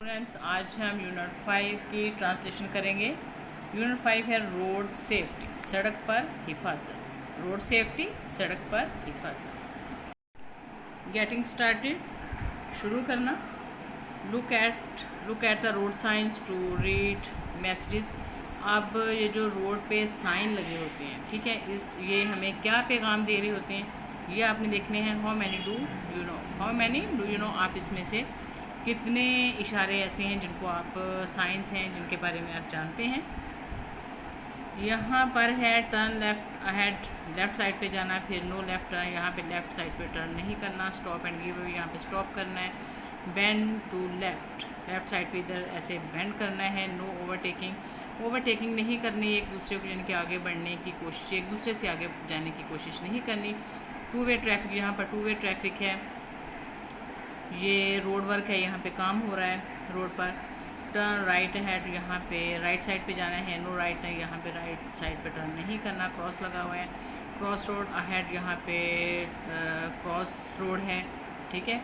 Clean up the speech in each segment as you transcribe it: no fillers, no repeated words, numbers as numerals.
Friends, आज हम unit 5 की ट्रांसलेशन करेंगे। यूनिट 5 है रोड सेफ्टी, सड़क पर हिफाजत। रोड सेफ्टी, सड़क पर हिफाजत। गेटिंग स्टार्टेड, शुरू करना। Look at the road signs to read messages. अब ये जो रोड पे साइन लगे होते हैं, ठीक है, ये हमें क्या पैगाम दे रहे होते हैं, ये आपने देखने हैं। How many do you know, आप इसमें से कितने इशारे ऐसे हैं जिनको आप साइंस हैं जिनके बारे में आप जानते हैं। यहाँ पर है turn left ahead, left side पे जाना, फिर नो लेफ़्ट टर्न, यहाँ पे लेफ़्ट साइड पे टर्न नहीं करना। स्टॉप एंड गिव, यहाँ पे स्टॉप करना है। Bend to left, left side पे इधर ऐसे बेंड करना है। नो ओवरटेकिंग नहीं करनी, एक दूसरे को जिनके आगे बढ़ने की कोशिश, एक दूसरे से आगे जाने की कोशिश नहीं करनी। टू वे ट्रैफिक, यहाँ पर टू वे ट्रैफिक है, ये रोड वर्क है, यहाँ पे काम हो रहा है रोड पर। टर्न राइट है, यहाँ पे राइट साइड पे जाना है। नो राइट है, यहाँ पे राइट साइड पे टर्न नहीं करना। क्रॉस लगा हुआ है। क्रॉस रोड अहेड, यहाँ पे क्रॉस रोड है, ठीक है।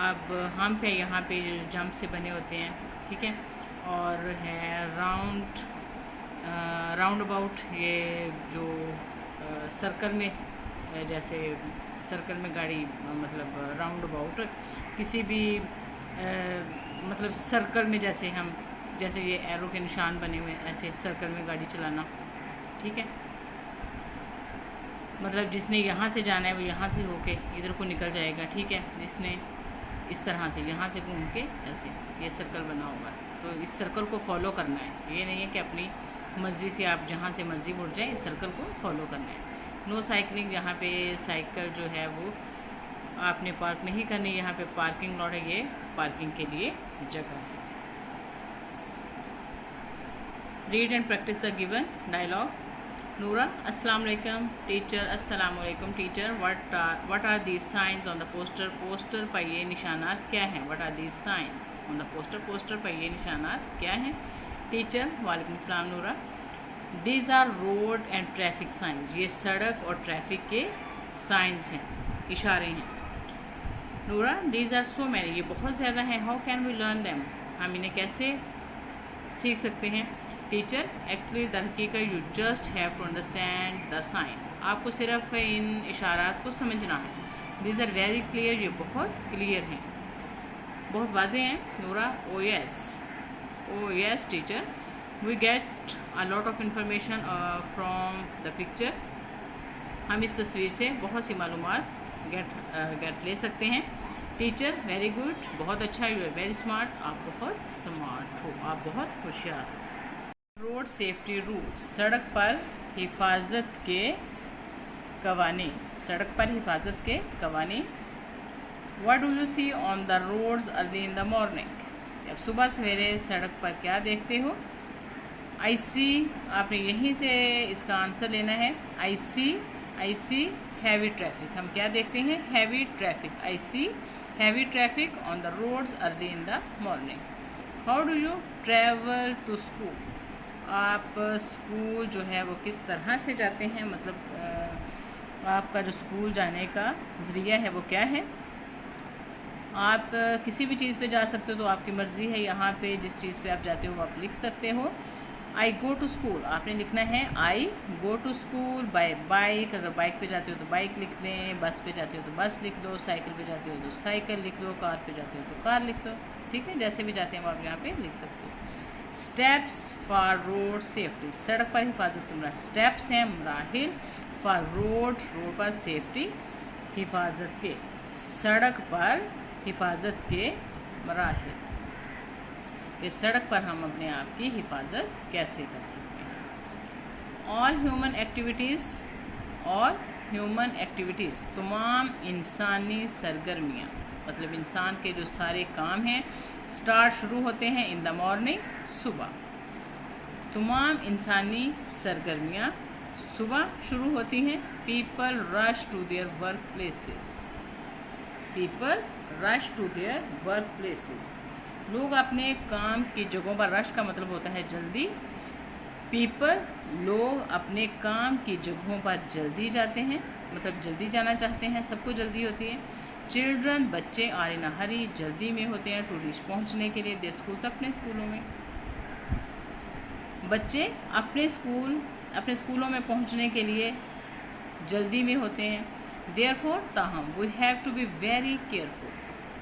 अब हम पे यहाँ पे जंप से बने होते हैं, ठीक है। और है राउंड अबाउट, ये जो सर्कल में, जैसे सर्कल में गाड़ी, मतलब राउंड अबाउट किसी भी मतलब सर्कल में, जैसे ये एरो के निशान बने हुए हैं, ऐसे सर्कल में गाड़ी चलाना, ठीक है। मतलब जिसने यहाँ से जाना है वो यहाँ से होके इधर को निकल जाएगा, ठीक है। जिसने इस तरह से यहाँ से घूम के ऐसे ये सर्कल बना होगा, तो इस सर्कल को फॉलो करना है। ये नहीं है कि अपनी मर्ज़ी से आप जहाँ से मर्ज़ी मुड़ जाए, इस सर्कल को फॉलो करना है। नो साइकिलिंग, यहाँ पे साइकिल जो है वो आपने पार्क नहीं करनी। यहाँ पे पार्किंग लॉट है, ये पार्किंग के लिए जगह है। Read and practise the given dialogue. Noora, अस्सलाम वालेकुम टीचर। अस्सलाम वालेकुम teacher. What are these signs on the poster? Poster पर ये निशानात क्या हैं? What are these signs on the poster? Poster पर ये निशानात क्या हैं? टीचर, वालेकुम सलाम Noora. These are road and traffic signs, ये सड़क और ट्रैफिक के साइंस हैं, इशारे हैं। नूरा, दीज आर सो मैनी, ये बहुत ज़्यादा हैं। How can we learn them, हम इन्हें कैसे सीख सकते हैं? टीचर, एक्चुअली द हकीकत you just have to understand the sign, आपको सिर्फ इन इशारात को समझना है। दीज आर वेरी क्लियर, ये बहुत क्लियर हैं, बहुत वाजे हैं। Noora, oh yes teacher, we get a lot of information from the picture, हम इस तस्वीर से बहुत सी मालूमात गेट ले सकते हैं। टीचर, वेरी गुड, बहुत अच्छा, यू आर वेरी स्मार्ट, आप बहुत स्मार्ट हो, आप बहुत होशियार। रोड सेफ्टी रूल्स, सड़क पर हिफाजत के कवानीन, सड़क पर हिफाजत के कवानीन। What do you see on the roads early in the morning, अब सुबह सवेरे सड़क पर क्या देखते हो? आई सी, आपने यहीं से इसका आंसर लेना है। आई सी हैवी ट्रैफिक, हम क्या देखते हैं? Heavy traffic. I see heavy traffic on the roads early in the morning. How do you travel to school, आप स्कूल जो है वो किस तरह से जाते हैं, मतलब आपका जो स्कूल जाने का ज़रिया है वो क्या है? आप किसी भी चीज़ पे जा सकते हो, तो आपकी मर्ज़ी है, यहाँ पे जिस चीज़ पे आप जाते हो वो आप लिख सकते हो। आई गो टू स्कूल, आपने लिखना है I go to school by bike, अगर बाइक पे जाते हो तो बाइक लिख दें, बस पे जाते हो तो बस लिख दो, साइकिल पे जाते हो तो साइकिल लिख दो, कार पे जाते हो तो कार लिख दो, ठीक है। जैसे भी जाते हैं वो आप यहाँ पे लिख सकते हो। स्टेप्स फॉर रोड सेफ्टी, सड़क पर हिफाजत के मराहिल। स्टेप्स हैं मराहिल, फॉर रोड पर सेफ्टी, हिफाजत के, सड़क पर हिफाजत के मराहिल, कि सड़क पर हम अपने आप की हिफाजत कैसे कर सकते हैं। ऑल ह्यूमन एक्टिविटीज़, तमाम इंसानी सरगर्मियाँ, मतलब इंसान के जो सारे काम हैं, स्टार्ट शुरू होते हैं इन द मॉर्निंग, सुबह। तमाम इंसानी सरगर्मियाँ सुबह शुरू होती हैं। People rush to their work places, people rush to their work places, लोग अपने काम की जगहों पर, रश का मतलब होता है जल्दी। पीपल, लोग अपने काम की जगहों पर जल्दी जाते हैं, मतलब जल्दी जाना चाहते हैं, सबको जल्दी होती है। चिल्ड्रन बच्चे आर इन अ हरी जल्दी में होते हैं टू रीच पहुंचने के लिए देयर स्कूल्स अपने स्कूलों में। बच्चे अपने स्कूलों में पहुंचने के लिए जल्दी में होते हैं। देयरफॉर ताहम we have to be very careful,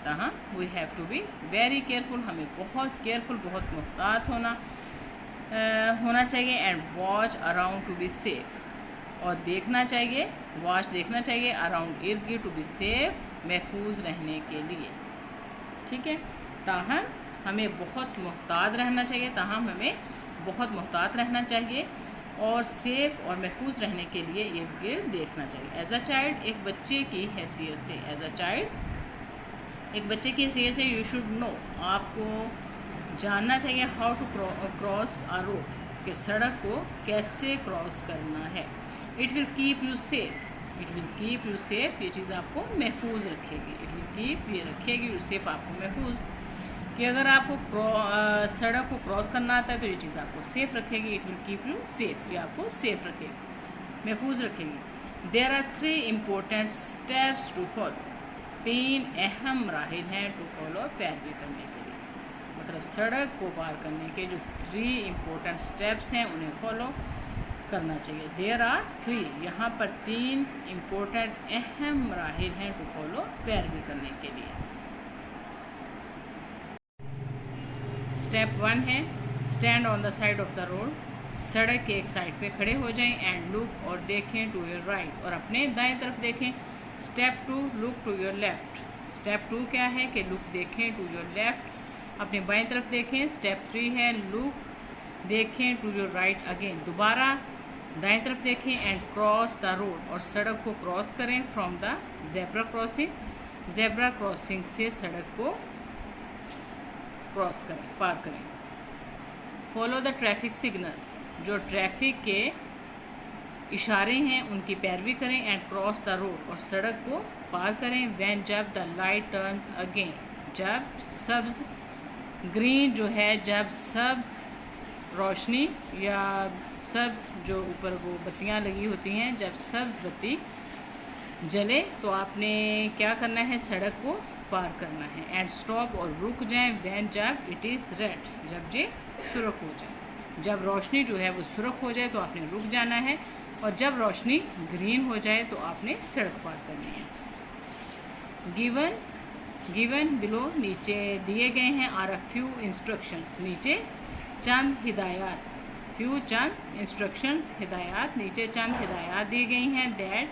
ताहम we have to be very careful, हमें बहुत केयरफुल बहुत मुहतात होना चाहिए। And watch around to be safe, और देखना चाहिए, वॉच देखना चाहिए अराउंड इर्द गिर्द टू बी सेफ, महफूज रहने के लिए। ठीक है, ताहम हमें बहुत मुहतात रहना चाहिए, ताहम हमें बहुत मुहतात रहना चाहिए और सेफ़ और महफूज रहने के लिए इर्द गिर्द देखना चाहिए। एज अ चाइल्ड, एक बच्चे की हैसियत से, एज अ चाइल्ड एक बच्चे की हैसियत से यू शुड नो, आपको जानना चाहिए how to cross a road, कि सड़क को कैसे क्रॉस करना है। It will keep you safe, it will keep you safe, ये चीज़ आपको महफूज रखेगी। इट विल कीप, ये रखेगी यू सेफ, आपको महफूज, कि अगर आपको सड़क को क्रॉस करना आता है तो ये चीज़ आपको सेफ़ रखेगी। It will keep you safe, ये आपको सेफ़ रखेगी, महफूज रखेगी। There are 3 important steps to follow, 3 अहम राहिल हैं टू फॉलो, पैरवी करने के लिए, मतलब सड़क को पार करने के जो 3 इम्पोर्टेंट स्टेप्स हैं उन्हें फॉलो करना चाहिए। देयर आर 3, यहाँ पर 3 इम्पोर्टेंट अहम राहिल हैं टू फॉलो, पैरवी करने के लिए। स्टेप 1 है stand on the side of the road, सड़क के एक साइड पे खड़े हो जाएं। एंड लुक, और देखें टू योर राइट, और अपने दाएं तरफ देखें। Step 2 look to your left, step 2 क्या है कि लुक देखें टू योर लेफ़्ट, अपने बाएं तरफ देखें। स्टेप 3 है लुक, देखें टू योर राइट अगेन, दोबारा दाएं तरफ देखें। एंड क्रॉस द रोड, और सड़क को क्रॉस करें from the zebra crossing, zebra crossing से सड़क को क्रॉस करें, पार करें। फॉलो द ट्रैफिक सिग्नल्स, जो ट्रैफिक के इशारे हैं उनकी पैरवी करें। एंड क्रॉस द रोड, और सड़क को पार करें। व्हेन, जब द लाइट टर्न्स अगेन, जब सब्ज, ग्रीन जो है, जब सब्ज रोशनी या सब्ज जो ऊपर वो बत्तियां लगी होती हैं, जब सब्ज बत्ती जले तो आपने क्या करना है, सड़क को पार करना है। एंड स्टॉप, और रुक जाएं। व्हेन, जब इट इज़ रेड, जब ये सुर्ख हो जाए, जब रोशनी जो है वो सुर्ख हो जाए तो आपने रुक जाना है, और जब रोशनी ग्रीन हो जाए तो आपने सड़क पार करनी है। गिवन बिलो, नीचे दिए गए हैं आर अ फ्यू इंस्ट्रक्शंस, नीचे चंद हिदायत, फ्यू चंद इंस्ट्रक्शंस, हिदायत, नीचे चंद हिदायत दी गई हैं। That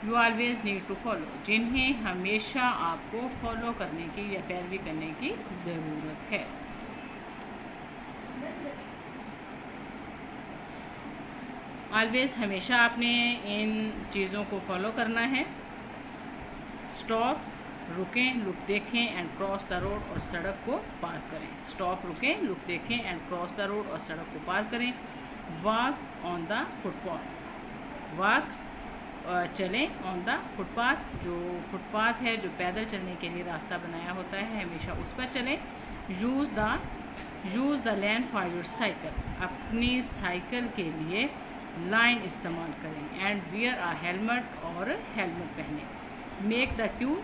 you always need to follow, जिन्हें हमेशा आपको फॉलो करने की या पैरवी करने की ज़रूरत है। ऑलवेज, हमेशा आपने इन चीज़ों को फॉलो करना है। स्टॉप, रुकें, लुक देखें। एंड क्रॉस द रोड, और सड़क को पार करें। स्टॉप, रुकें, लुक देखें। एंड क्रॉस द रोड, और सड़क को पार करें। Walk on the footpath, walk चलें ऑन द फुटपाथ, जो फुटपाथ है जो पैदल चलने के लिए रास्ता बनाया होता है, हमेशा उस पर चलें। Use the lane for your cycle, अपनी साइकिल के लिए लाइन इस्तेमाल करें। एंड वियर अ हेलमेट, और हेलमेट पहनें। मेक द क्यू,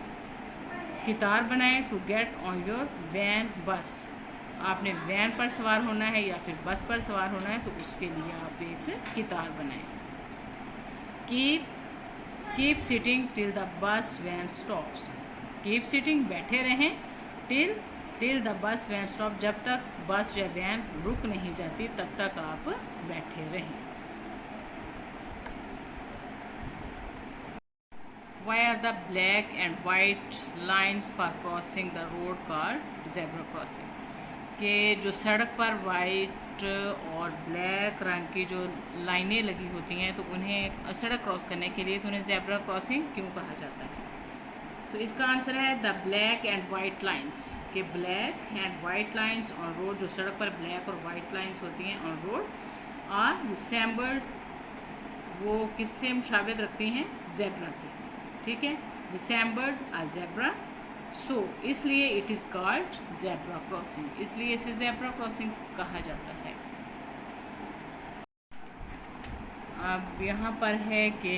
कितार बनाएं। To get on your van, bus, आपने वैन पर सवार होना है या फिर बस पर सवार होना है तो उसके लिए आप एक कितार बनाएं। Keep sitting till the bus van stops, keep sitting, बैठे रहें। Till the bus van stop, जब तक बस या वैन रुक नहीं जाती तब तक आप बैठे रहें। Why are the black and white lines for crossing the road called zebra crossing? कि जो सड़क पर वाइट और ब्लैक रंग की जो लाइनें लगी होती हैं तो उन्हें सड़क क्रॉस करने के लिए तो उन्हें ज़ेब्रा क्रॉसिंग क्यों कहा जाता है? तो इसका आंसर है the black and white lines, कि black and white lines on road, जो सड़क पर ब्लैक और वाइट लाइंस होती हैं ऑन रोड, आर रिसेम्बल्ड, वो किससे मुशाबहत रखती हैं? ज़ेब्रा से। ठीक है, रिसेम्बल्ड अ ज़ेब्रा, सो इसलिए it is called zebra crossing, इसलिए इसे ज़ेब्रा क्रॉसिंग कहा जाता है। अब यहाँ पर है कि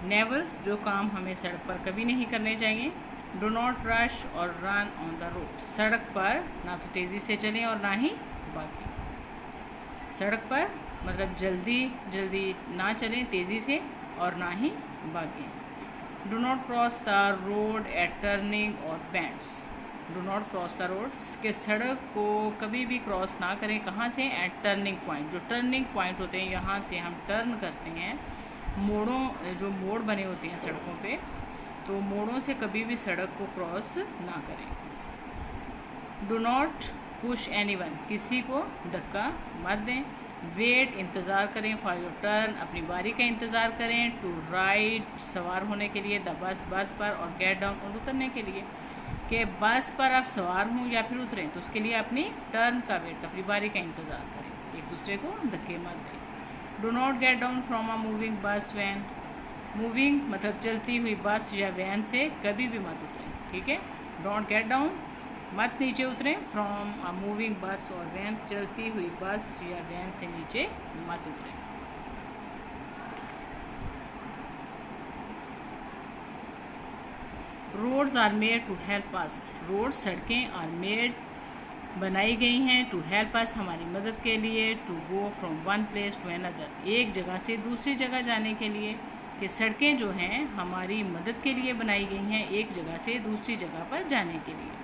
नेवर, जो काम हमें सड़क पर कभी नहीं करने चाहिए। डो नॉट रश और रन ऑन द रोड, सड़क पर ना तो तेज़ी से चलें और ना ही भागें। सड़क पर मतलब जल्दी जल्दी ना चलें तेज़ी से और ना ही भागें। Do not cross the road at turning और bends, do not cross the road के सड़क को कभी भी क्रॉस ना करें, कहाँ से, एट टर्निंग पॉइंट, जो टर्निंग पॉइंट होते हैं यहाँ से हम टर्न करते हैं, मोड़ों जो मोड़ बने होते हैं सड़कों पे, तो मोड़ों से कभी भी सड़क को क्रॉस ना करें। डो नॉट पुश एनीवन, किसी को धक्का मत दें। वेट, इंतज़ार करें, फॉर योर टर्न, अपनी बारी का इंतज़ार करें। टू राइड, सवार होने के लिए, द बस, बस पर, और गेट डाउन, और उतरने के लिए, कि बस पर आप सवार हों या फिर उतरें तो उसके लिए अपनी टर्न का वेट, अपनी बारी का इंतज़ार करें, एक दूसरे को धक्के मत दें। Do not get down from a moving bus van, moving मतलब चलती हुई बस या वैन से कभी भी मत उतरें, ठीक है। डोंट गेट डाउन, मत नीचे उतरें, फ्रॉम अ मूविंग बस और वैन, चलती हुई बस या वैन से नीचे मत उतरें। Roads are made to help us, road सड़कें आर मेड बनाई गई हैं, टू हेल्प अस हमारी मदद के लिए, to go from one place to another, एक जगह से दूसरी जगह जाने के लिए, कि सड़कें जो हैं हमारी मदद के लिए बनाई गई हैं, एक जगह से दूसरी जगह पर जाने के लिए।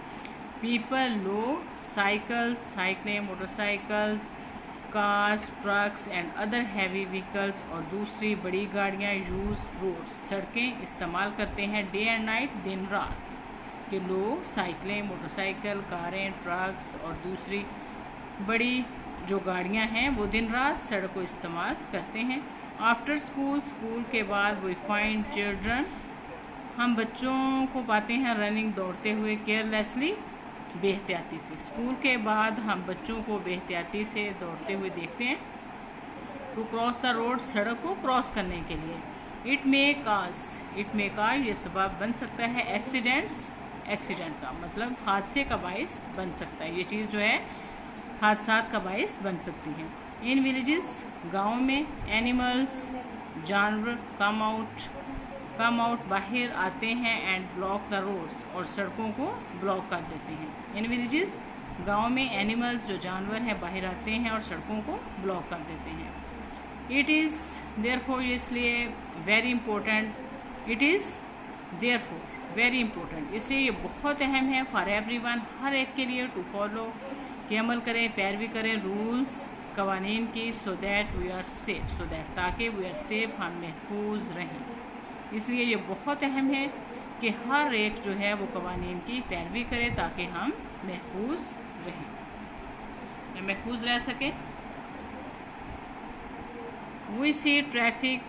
पीपल, लोग, साइकिल, साइकिलें, motorcycles, cars, trucks and other heavy vehicles, और दूसरी बड़ी गाड़ियाँ, यूज़ रोड्स, सड़कें इस्तेमाल करते हैं डे एंड नाइट, दिन रात, कि लोग साइकिलें, मोटरसाइकिल, कारें, ट्रक्स और दूसरी बड़ी जो गाड़ियाँ हैं वो दिन रात सड़क को इस्तेमाल करते हैं। आफ्टर स्कूल, स्कूल के बाद, वी फाइंड चिल्ड्रन, हम बच्चों को पाते हैं रनिंग, दौड़ते हुए, केयरलेसली, बेहतियाती से, स्कूल के बाद हम बच्चों को बेहतियाती से दौड़ते हुए देखते हैं। टू क्रॉस द रोड, सड़क को क्रॉस करने के लिए। It may cause, it may काज ये सबब बन सकता है, एक्सीडेंट्स, एक्सीडेंट का मतलब हादसे का बायस बन सकता है, ये चीज़ जो है हादसात का बायस बन सकती है। इन विलेजेस, गाँव में, एनिमल्स, जानवर, कम आउट बाहर आते हैं, एंड ब्लॉक द रोड्स, और सड़कों को ब्लॉक कर देते हैं। इन विलेजेस, गाँव में, एनिमल्स जो जानवर हैं बाहर आते हैं और सड़कों को ब्लॉक कर देते हैं। इट इज़ देयरफॉर, इसलिए, very important, it is therefore very important, इसलिए ये बहुत अहम है, फॉर एवरीवन, हर एक के लिए, टू फॉलो, कि अमल करें, पैरवी करें रूल्स, कवानीन की, so that we are safe, so that ताकि वी आर सेफ, हम महफूज रहें। इसलिए ये बहुत अहम है कि हर एक जो है वो कवानीन की पैरवी करे ताकि हम महफूज रहें, महफूज रह सकें। We see traffic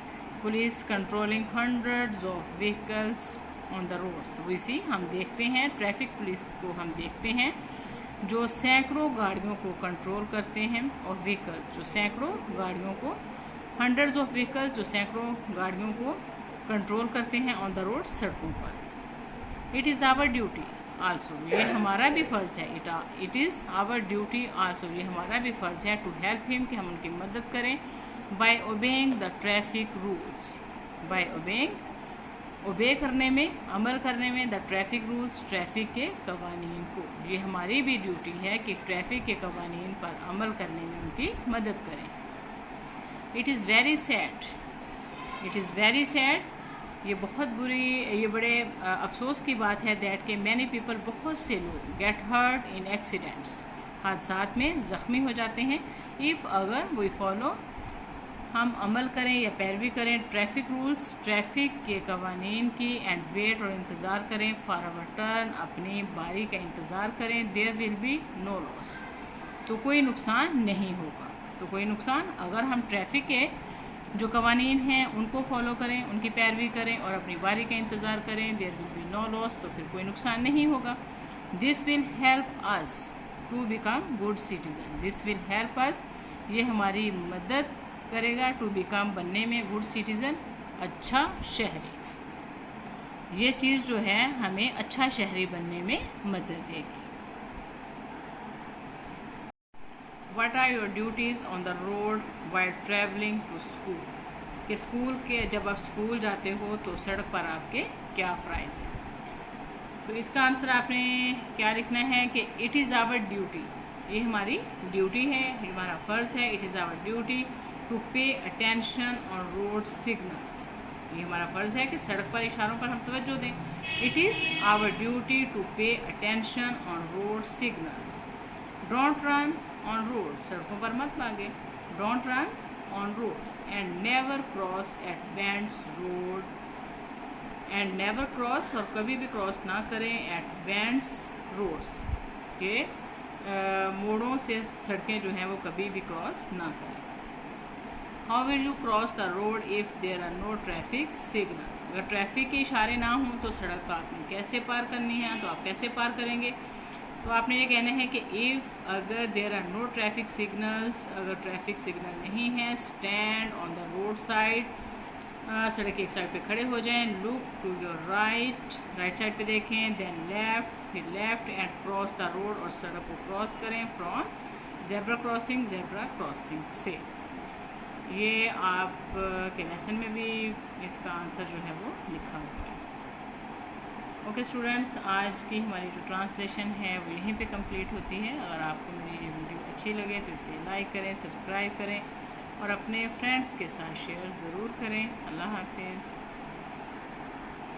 police controlling hundreds of vehicles on the roads, we see हम देखते हैं, ट्रैफिक पुलिस को हम देखते हैं जो सैकड़ों गाड़ियों को कंट्रोल करते हैं, और व्हीकल जो सैकड़ों गाड़ियों को, हंड्रेड्स ऑफ व्हीकल जो सैकड़ों गाड़ियों को कंट्रोल करते हैं ऑन द रोड, सड़कों पर। It is our duty also, ये हमारा भी फ़र्ज़ है, it is our duty also, ये हमारा भी फ़र्ज़ है, टू हेल्प हिम, कि हम उनकी मदद करें, by obeying the traffic rules, by obeying, obey करने में, अमल करने में, द ट्रैफिक रूल्स, ट्रैफिक के कवानीन को, ये हमारी भी ड्यूटी है कि ट्रैफिक के कवानीन पर अमल करने में उनकी मदद करें। It is very sad, it is very sad, ये बहुत बुरी, ये बड़े अफसोस की बात है, दैट के मैनी पीपल, बहुत से लोग, गेट हर्ट इन एक्सीडेंट्स, हादसात में ज़ख्मी हो जाते हैं। इफ़, अगर, वी फॉलो, हम अमल करें या पैरवी करें, ट्रैफिक रूल्स, ट्रैफिक के कवानीन की, एंड वेट, और इंतज़ार करें, फॉर आवर टर्न, अपनी बारी का इंतज़ार करें, there will be no loss, तो कोई नुकसान नहीं होगा, तो कोई नुकसान, अगर हम ट्रैफिक के जो कवानीन हैं उनको फॉलो करें, उनकी पैरवी करें और अपनी बारी का इंतज़ार करें, there will be no loss, तो फिर कोई नुकसान नहीं होगा। This will help us to become good citizen, this will help us, ये हमारी मदद करेगा, टू बिकम, बनने में, गुड सिटीज़न, अच्छा शहरी, ये चीज़ जो है हमें अच्छा शहरी बनने में मदद देगी। What are your duties on the road while traveling to school? कि स्कूल के, जब आप स्कूल जाते हो तो सड़क पर आपके क्या फ़राइज़ हैं। तो इसका आंसर आपने क्या लिखना है कि इट इज़ आवर ड्यूटी, ये हमारी ड्यूटी है, ये हमारा फ़र्ज़ है। It is our duty to pay attention on road signals, ये हमारा फ़र्ज़ है कि सड़क पर इशारों पर हम तवज्जो दें। It is our duty to pay attention on road signals. Don't run on road, सड़कों पर मत भागे। Don't run on roads and never cross at bends road, and never cross, और कभी भी क्रॉस ना करें, एट बेंड्स रोड्स, के मोड़ों से सड़कें जो हैं वो कभी भी क्रॉस ना करें। How will you cross the road if there are no traffic signals, अगर ट्रैफिक के इशारे ना हों तो सड़क आपने कैसे पार करनी है, तो आप कैसे पार करेंगे। तो आपने ये कहना है कि इफ़, अगर there are no traffic signals, अगर ट्रैफिक सिग्नल नहीं है, stand on the road side, सड़क की एक साइड पे खड़े हो जाएं। Look to your right, right side पे देखें, देन लेफ़्ट, फिर left and cross the road, और सड़क को क्रॉस करें from zebra crossing, zebra crossing से। ये आप के लेसन में भी इसका आंसर जो है वो लिखा हुआ है। ओके स्टूडेंट्स, आज की हमारी जो ट्रांसलेशन है वो यहीं पे कंप्लीट होती है। अगर आपको मेरी ये वीडियो अच्छी लगे तो इसे लाइक करें, सब्सक्राइब करें और अपने फ्रेंड्स के साथ शेयर ज़रूर करें। अल्लाह हाफिज़।